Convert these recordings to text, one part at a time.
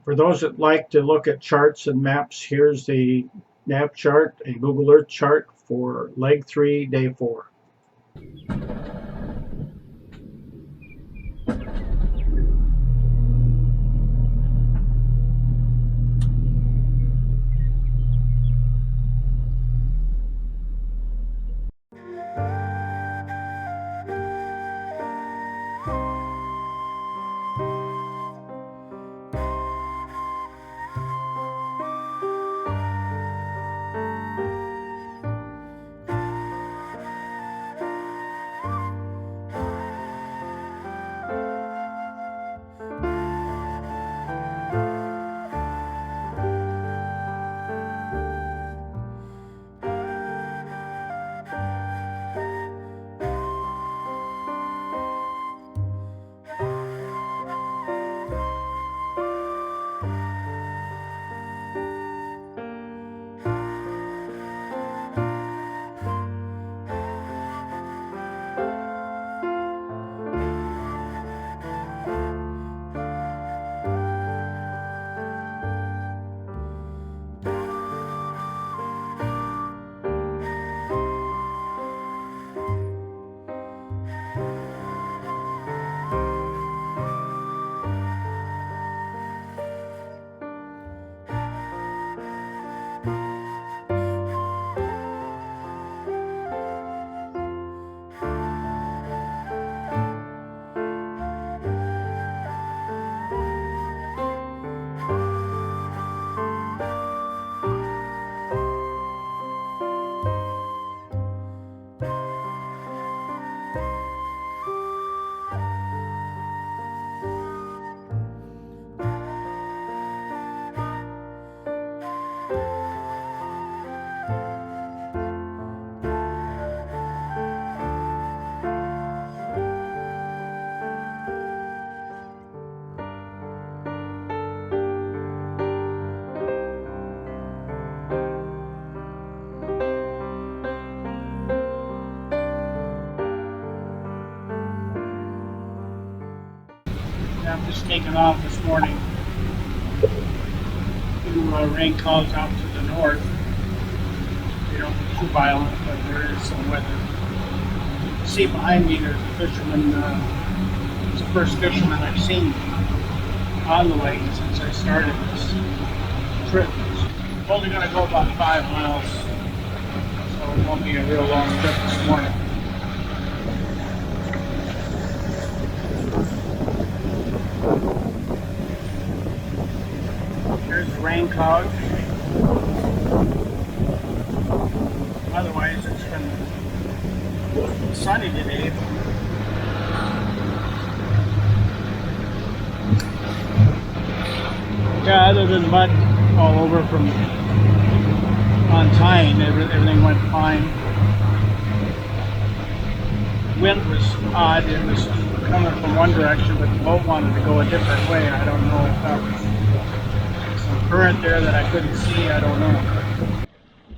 For those that like to look at charts and maps, here's the map chart, a Google Earth chart for leg 3, day 4. I'm just taking off this morning. Rain clouds out to the north. They don't get too violent, but there is some weather. You see behind me there's a fisherman. It's the first fisherman I've seen on the lake since I started this trip. I'm only going to go about 5 miles, so it won't be a real long trip this morning. Here's the rain cloud. Otherwise, it's been sunny today. Yeah, other than mud all over from on tying, everything went fine. Wind was odd. It was coming from one direction, but the boat wanted to go a different way. I don't know if that was some current there that I couldn't see. I don't know.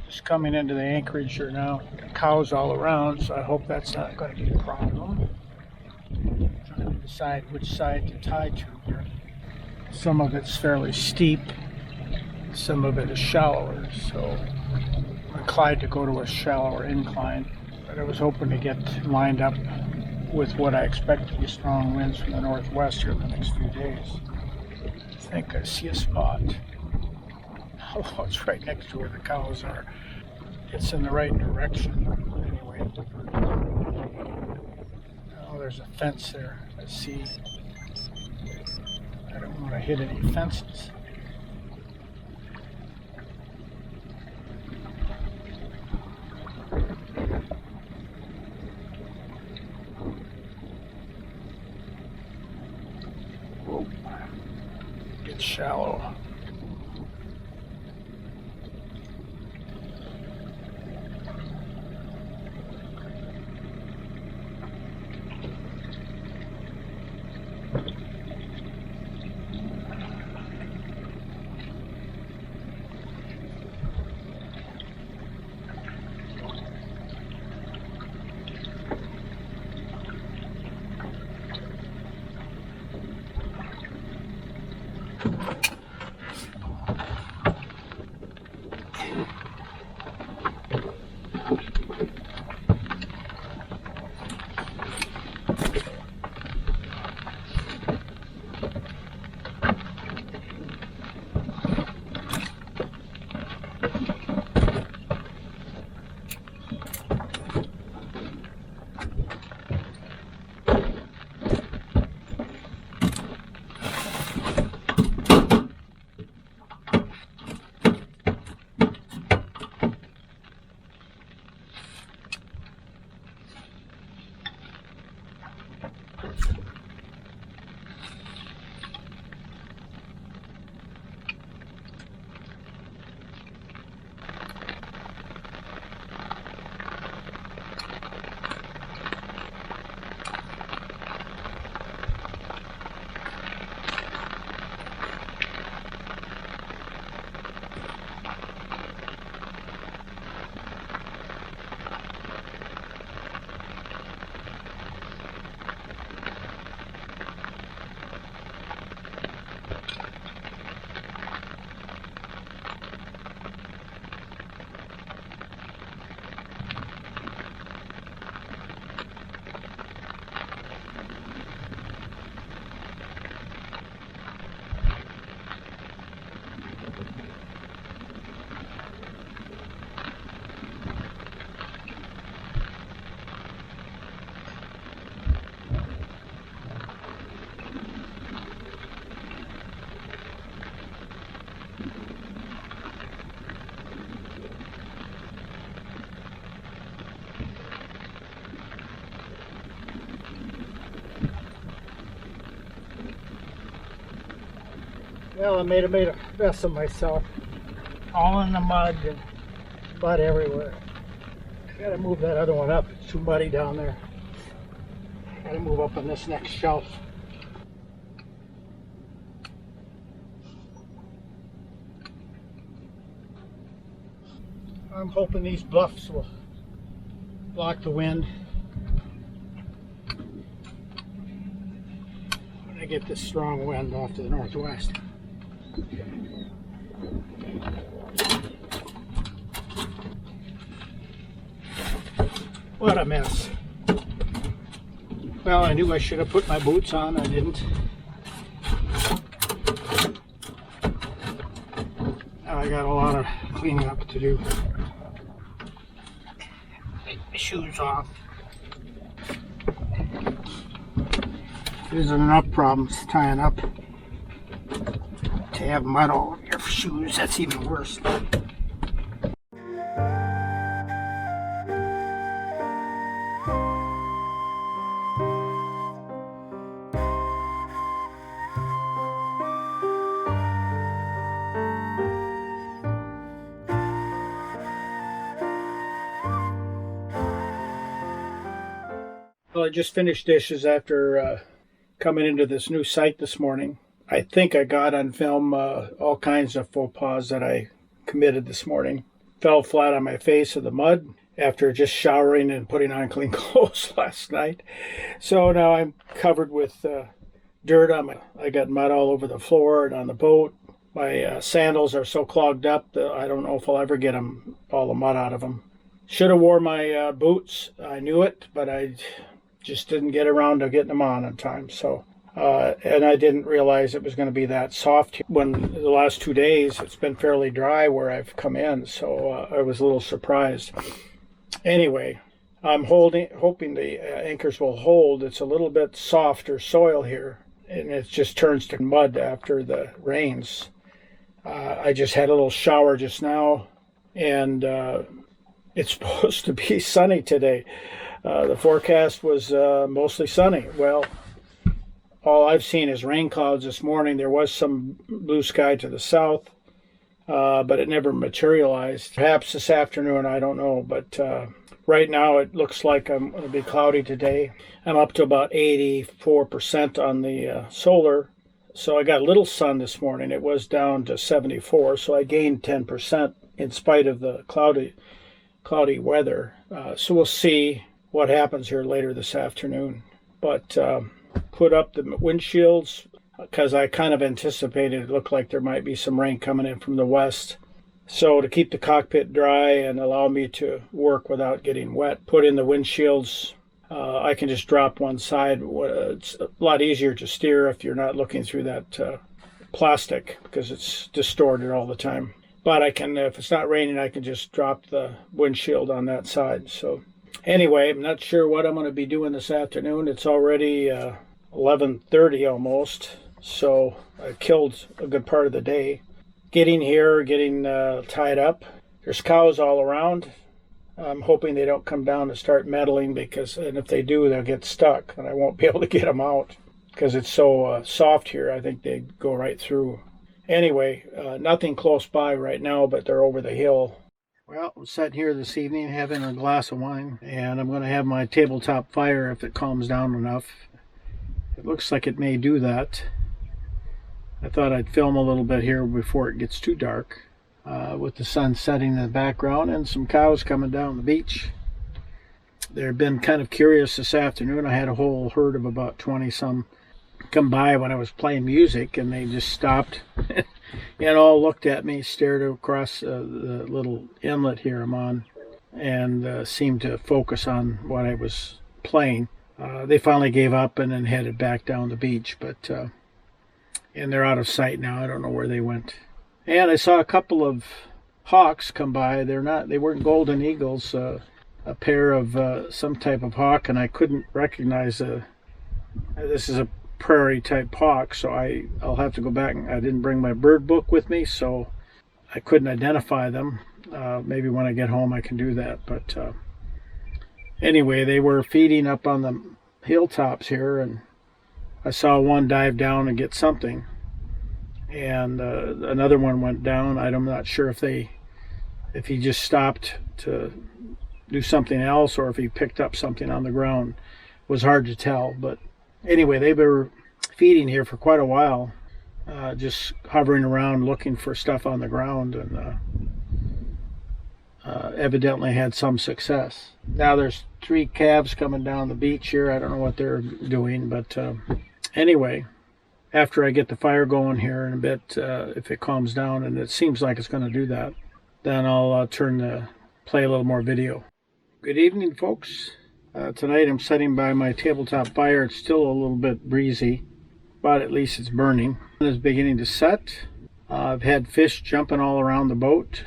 Just coming into the anchorage here now. Cows all around, so I hope that's not going to be a problem. I'm trying to decide which side to tie to here. Some of it's fairly steep, some of it is shallower, so I'm inclined to go to a shallower incline. But I was hoping to get lined up with what I expect to be strong winds from the northwest here in the next few days. I think I see a spot. Although it's right next to where the cows are. It's in the right direction anyway. Oh, there's a fence there. Let's see. I don't want to hit any fences. Whoa. It's shallow. Well, I made a mess of myself. All in the mud and mud everywhere. Gotta move that other one up. It's too muddy down there. Gotta move up on this next shelf. I'm hoping these bluffs will block the wind when I get this strong wind off to the northwest. What a mess. Well, I knew I should have put my boots on. I didn't. Now I got a lot of cleaning up to do. Take my shoes off. There's enough problems tying up. To have mud all over your shoes, that's even worse. Well, I just finished dishes after coming into this new site this morning. I think I got on film all kinds of faux pas that I committed this morning. Fell flat on my face in the mud after just showering and putting on clean clothes last night. So now I'm covered with dirt on I got mud all over the floor and on the boat. My sandals are so clogged up that I don't know if I'll ever get all the mud out of them. Should have wore my boots. I knew it, but I just didn't get around to getting them on time. So, and I didn't realize it was going to be that soft. When the last 2 days, it's been fairly dry where I've come in, so I was a little surprised. Anyway, I'm hoping the anchors will hold. It's a little bit softer soil here, and it just turns to mud after the rains. I just had a little shower just now, and it's supposed to be sunny today. The forecast was mostly sunny. Well, all I've seen is rain clouds this morning. There was some blue sky to the south, but it never materialized. Perhaps this afternoon, I don't know. But right now, it looks like I'm going to be cloudy today. I'm up to about 84% on the solar. So I got a little sun this morning. It was down to 74, so I gained 10% in spite of the cloudy weather. So we'll see what happens here later this afternoon. But put up the windshields because I kind of anticipated it looked like there might be some rain coming in from the west. So to keep the cockpit dry and allow me to work without getting wet, put in the windshields. I can just drop one side. It's a lot easier to steer if you're not looking through that plastic because it's distorted all the time. But I can, if it's not raining, I can just drop the windshield on that side. So anyway, I'm not sure what I'm going to be doing this afternoon. It's already 11:30 almost, so I killed a good part of the day. Getting here, getting tied up. There's cows all around. I'm hoping they don't come down and start meddling and if they do, they'll get stuck, and I won't be able to get them out because it's so soft here. I think they go right through. Anyway, nothing close by right now, but they're over the hill. Well, I'm sitting here this evening having a glass of wine, and I'm going to have my tabletop fire if it calms down enough. It looks like it may do that. I thought I'd film a little bit here before it gets too dark, with the sun setting in the background and some cows coming down the beach. They've been kind of curious this afternoon. I had a whole herd of about 20-some come by when I was playing music, and they just stopped and all looked at me, stared across the little inlet here I'm on, and seemed to focus on what I was playing. They finally gave up and then headed back down the beach, but and they're out of sight now. I don't know where they went. And I saw a couple of hawks come by. They weren't golden eagles, a pair of some type of hawk, and I couldn't recognize this is a prairie type hawk, so I'll have to go back. I didn't bring my bird book with me, so I couldn't identify them. Maybe when I get home I can do that. But anyway, they were feeding up on the hilltops here, and I saw one dive down and get something, and another one went down. I'm not sure if he just stopped to do something else or if he picked up something on the ground. It was hard to tell, but anyway, they were feeding here for quite a while, just hovering around looking for stuff on the ground, and evidently had some success. Now there's 3 calves coming down the beach here. I don't know what they're doing, but anyway, after I get the fire going here in a bit, if it calms down, and it seems like it's going to do that, then I'll play a little more video. Good evening, folks. Tonight I'm sitting by my tabletop fire. It's still a little bit breezy, but at least it's burning. The sun is beginning to set. I've had fish jumping all around the boat.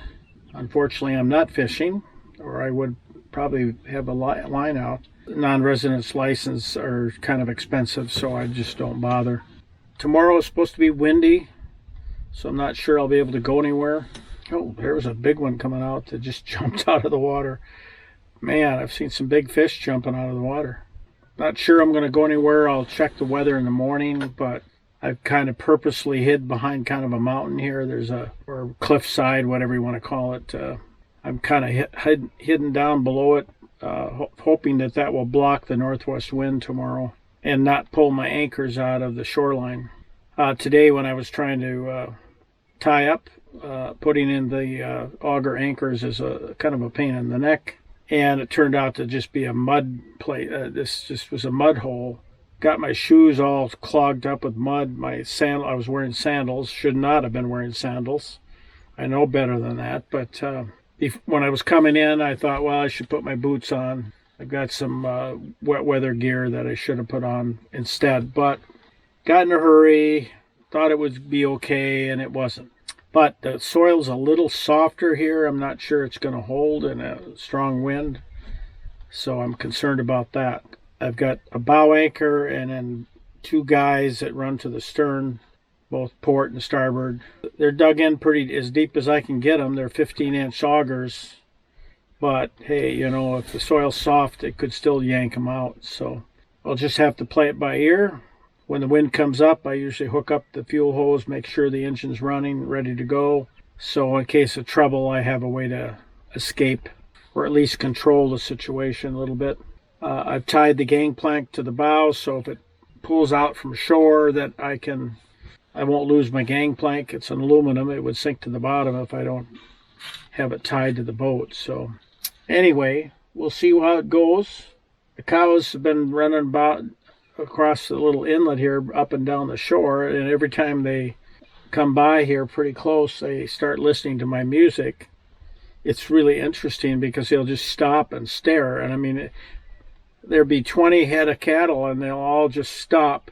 Unfortunately, I'm not fishing, or I would probably have a line out. Non-residence license are kind of expensive, so I just don't bother. Tomorrow is supposed to be windy, so I'm not sure I'll be able to go anywhere. Oh, there was a big one coming out that just jumped out of the water. Man, I've seen some big fish jumping out of the water. Not sure I'm going to go anywhere. I'll check the weather in the morning, but I've kind of purposely hid behind kind of a mountain here. There's or cliffside, whatever you want to call it. I'm kind of hidden down below it, hoping that will block the northwest wind tomorrow and not pull my anchors out of the shoreline. Today, when I was trying to tie up, putting in the auger anchors is a kind of a pain in the neck, and it turned out to just be a mud plate. This just was a mud hole. Got my shoes all clogged up with mud. I was wearing sandals. Should not have been wearing sandals. I know better than that, but when I was coming in, I thought, well, I should put my boots on. I've got some wet weather gear that I should have put on instead, but got in a hurry, thought it would be okay, and it wasn't. But the soil's a little softer here. I'm not sure it's going to hold in a strong wind, so I'm concerned about that. I've got a bow anchor and then 2 guys that run to the stern, both port and starboard. They're dug in pretty as deep as I can get them. They're 15-inch augers, but hey, you know, if the soil's soft, it could still yank them out. So I'll just have to play it by ear. When the wind comes up, I usually hook up the fuel hose, make sure the engine's running, ready to go. So in case of trouble, I have a way to escape or at least control the situation a little bit. I've tied the gangplank to the bow, so if it pulls out from shore, that I won't lose my gangplank. It's an aluminum. It would sink to the bottom if I don't have it tied to the boat. So anyway, we'll see how it goes. The cows have been running about across the little inlet here up and down the shore, and every time they come by here pretty close, they start listening to my music. It's really interesting because they'll just stop and stare, and I mean, there'll be 20 head of cattle and they'll all just stop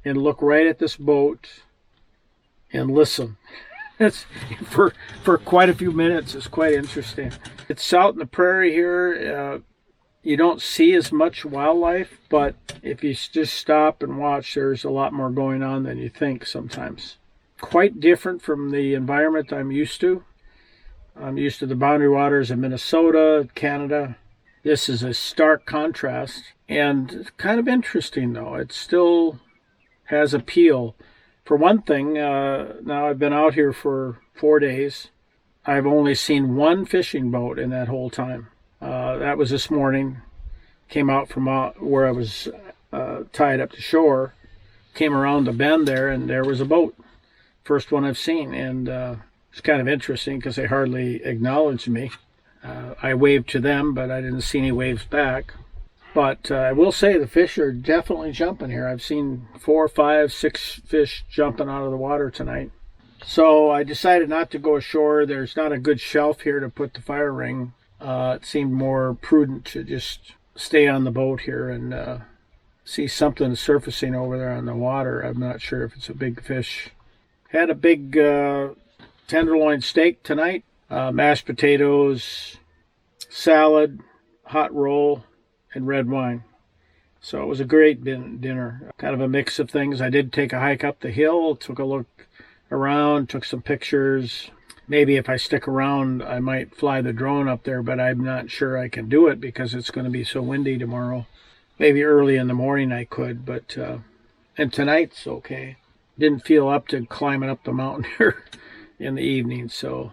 and look right at this boat and listen. It's for quite a few minutes. It's quite interesting. It's out in the prairie here. You don't see as much wildlife, but if you just stop and watch, there's a lot more going on than you think sometimes. Quite different from the environment I'm used to. I'm used to the boundary waters of Minnesota, Canada. This is a stark contrast, and kind of interesting though. It still has appeal. For one thing, now I've been out here for 4 days. I've only seen 1 fishing boat in that whole time. That was this morning. Came out from where I was tied up to shore, came around the bend there, and there was a boat. First one I've seen, and it's kind of interesting because they hardly acknowledged me. I waved to them, but I didn't see any waves back. But I will say the fish are definitely jumping here. I've seen 4, 5, 6 fish jumping out of the water tonight. So I decided not to go ashore. There's not a good shelf here to put the fire ring. It seemed more prudent to just stay on the boat here and see something surfacing over there on the water. I'm not sure if it's a big fish. Had a big tenderloin steak tonight, mashed potatoes, salad, hot roll, and red wine. So it was a great dinner, kind of a mix of things. I did take a hike up the hill, took a look around, took some pictures. Maybe if I stick around, I might fly the drone up there, but I'm not sure I can do it because it's going to be so windy tomorrow. Maybe early in the morning I could, but and tonight's okay. didn't feel up to climbing up the mountain here in the evening, so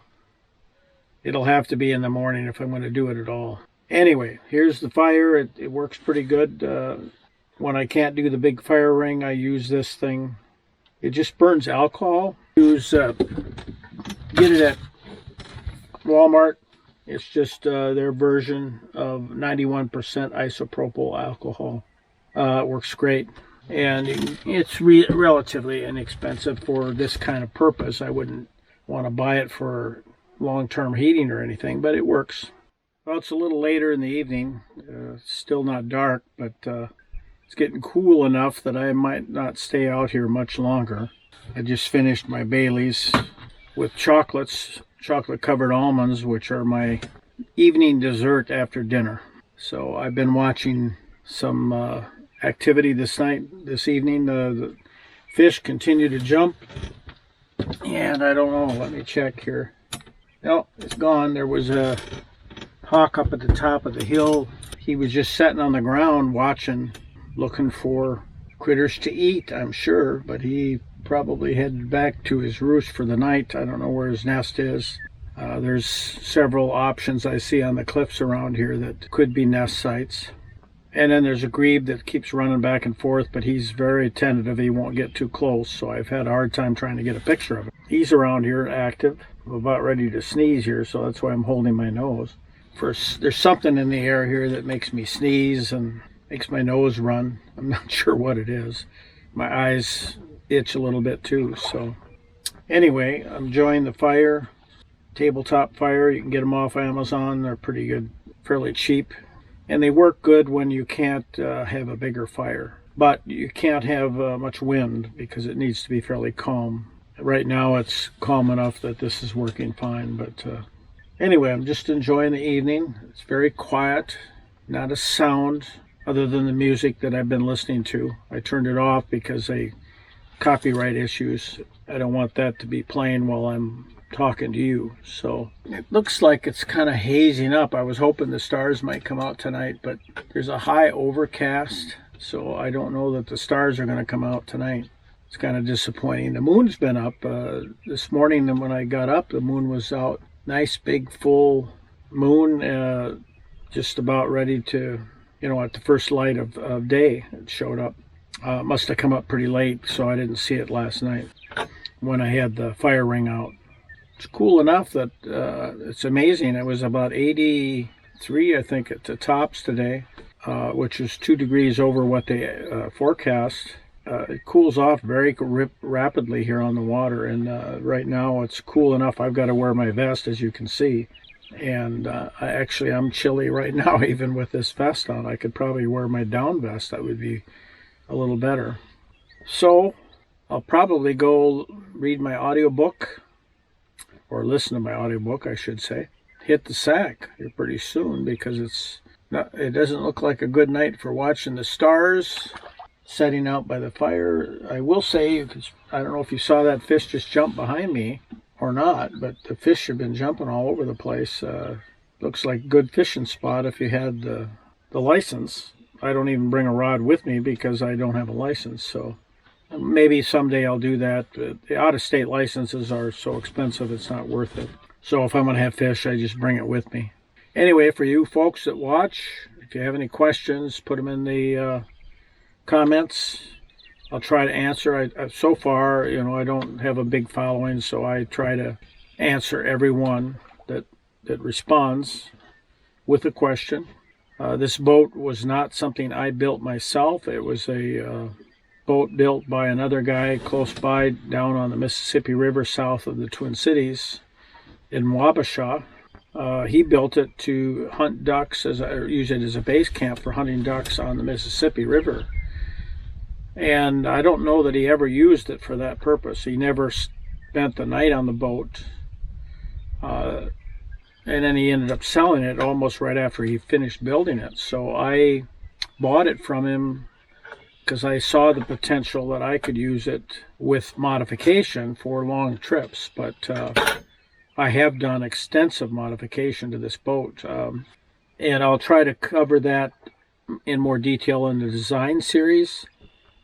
it'll have to be in the morning if I'm going to do it at all. Anyway, here's the fire. It works pretty good. When I can't do the big fire ring, I use this thing. It just burns alcohol. Get it at Walmart. It's just their version of 91% isopropyl alcohol. It works great, and it's relatively inexpensive for this kind of purpose. I wouldn't want to buy it for long-term heating or anything, but it works. Well, it's a little later in the evening. Still not dark, but it's getting cool enough that I might not stay out here much longer. I just finished my Baileys with chocolate-covered almonds, which are my evening dessert after dinner. So I've been watching some activity this evening. The fish continue to jump, and I don't know. Let me check here. No, it's gone. There was a hawk up at the top of the hill. He was just sitting on the ground watching, looking for critters to eat, I'm sure, but he probably headed back to his roost for the night. I don't know where his nest is. There's several options I see on the cliffs around here that could be nest sites. And then there's a grebe that keeps running back and forth, but he's very tentative. He won't get too close, so I've had a hard time trying to get a picture of him. He's around here active. I'm about ready to sneeze here, so that's why I'm holding my nose. There's something in the air here that makes me sneeze and makes my nose run. I'm not sure what it is. My eyes itch a little bit too. So anyway, I'm enjoying the fire. Tabletop fire. You can get them off Amazon. They're pretty good, fairly cheap. And they work good when you can't have a bigger fire. But you can't have much wind because it needs to be fairly calm. Right now it's calm enough that this is working fine. But anyway, I'm just enjoying the evening. It's very quiet. Not a sound other than the music that I've been listening to. I turned it off because of copyright issues. I don't want that to be playing while I'm talking to you. So it looks like it's kind of hazing up. I was hoping the stars might come out tonight, but there's a high overcast, so I don't know that the stars are going to come out tonight. It's kind of disappointing. The moon's been up this morning, and when I got up, the moon was out. Nice big full moon, just about ready to, at the first light of day, it showed up. Must have come up pretty late, so I didn't see it last night when I had the fire ring out. It's cool enough that it's amazing. It was about 83, I think, at the tops today, which is 2 degrees over what they forecast. It cools off very rapidly here on the water, and right now it's cool enough. I've got to wear my vest, as you can see, and I'm chilly right now, even with this vest on. I could probably wear my down vest. That would be a little better. So I'll probably go read my audiobook, or listen to my audiobook, I should say. Hit the sack here pretty soon, because it doesn't look like a good night for watching the stars setting out by the fire. I will say, I don't know if you saw that fish just jump behind me or not, but the fish have been jumping all over the place. Looks like a good fishing spot if you had the license. I don't even bring a rod with me because I don't have a license, so maybe someday I'll do that. The out-of-state licenses are so expensive, it's not worth it. So if I'm going to have fish, I just bring it with me. Anyway, for you folks that watch, if you have any questions, put them in the comments. I'll try to answer. So far, I don't have a big following, so I try to answer everyone that responds with a question. This boat was not something I built myself. It was a boat built by another guy close by down on the Mississippi River south of the Twin Cities in Wabasha. He built it to hunt ducks, use it as a base camp for hunting ducks on the Mississippi River. And I don't know that he ever used it for that purpose. He never spent the night on the boat. And then he ended up selling it almost right after he finished building it. So I bought it from him because I saw the potential that I could use it with modification for long trips. But I have done extensive modification to this boat. And I'll try to cover that in more detail in the design series.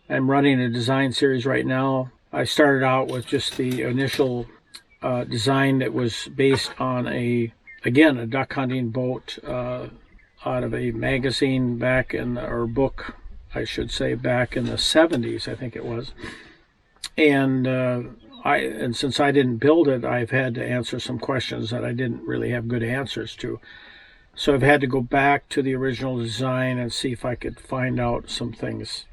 I'm running a design series right now. I started out with just the initial design that was based on a duck hunting boat out of a magazine back in, or book, I should say, back in the 70s, I think it was. And since I didn't build it, I've had to answer some questions that I didn't really have good answers to. So I've had to go back to the original design and see if I could find out some things.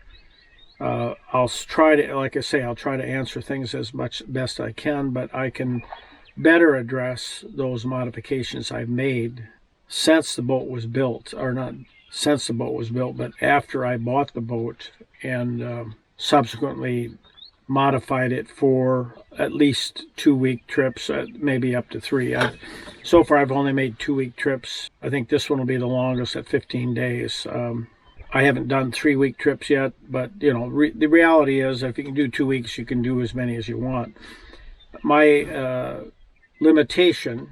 I'll try to, like I say, I'll try to answer things as much best I can, but I can better address those modifications I've made since the boat was built, or not since the boat was built, but after I bought the boat and subsequently modified it for at least 2-week trips, maybe up to 3. So far I've only made 2-week trips. I think this one will be the longest at 15 days. I haven't done 3-week trips yet, but you know, the reality is if you can do 2 weeks, you can do as many as you want. My limitation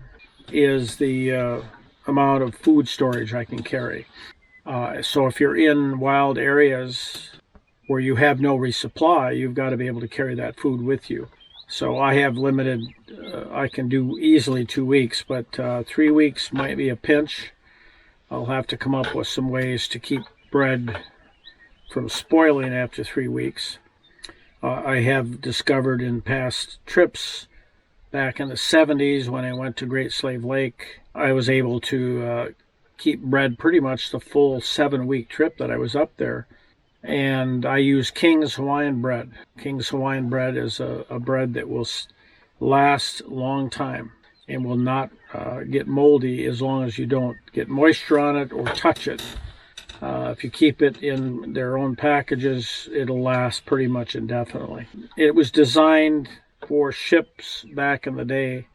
is the amount of food storage I can carry. So if you're in wild areas where you have no resupply, you've got to be able to carry that food with you. So I have limited, I can do easily 2 weeks, but 3 weeks might be a pinch. I'll have to come up with some ways to keep bread from spoiling after 3 weeks. I have discovered in past trips back in the 70s when I went to Great Slave Lake, I was able to keep bread pretty much the full 7-week trip that I was up there. And I use King's Hawaiian bread. King's Hawaiian bread is a bread that will last a long time and will not get moldy as long as you don't get moisture on it or touch it. If you keep it in their own packages, it'll last pretty much indefinitely. It was designed for ships back in the day,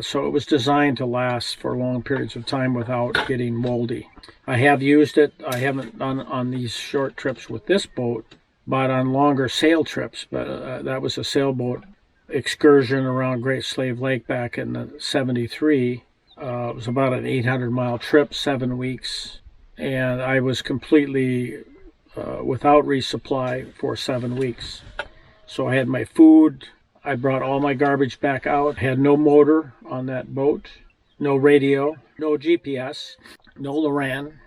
so it was designed to last for long periods of time without getting moldy. I have used it. I haven't done on these short trips with this boat, but on longer sail trips. But that was a sailboat excursion around Great Slave Lake back in the 73. It was about an 800-mile trip, 7 weeks, and I was completely without resupply for 7 weeks. So I had my food. I brought all my garbage back out. Had no motor on that boat, no radio, no GPS, no LORAN,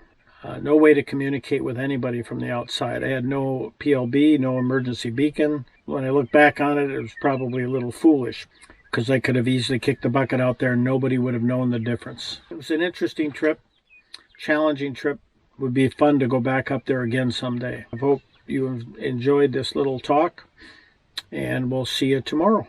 no way to communicate with anybody from the outside. I had no PLB, no emergency beacon. When I look back on it, it was probably a little foolish because I could have easily kicked the bucket out there and nobody would have known the difference. It was an interesting trip, challenging trip. It would be fun to go back up there again someday. I hope you enjoyed this little talk, and we'll see you tomorrow.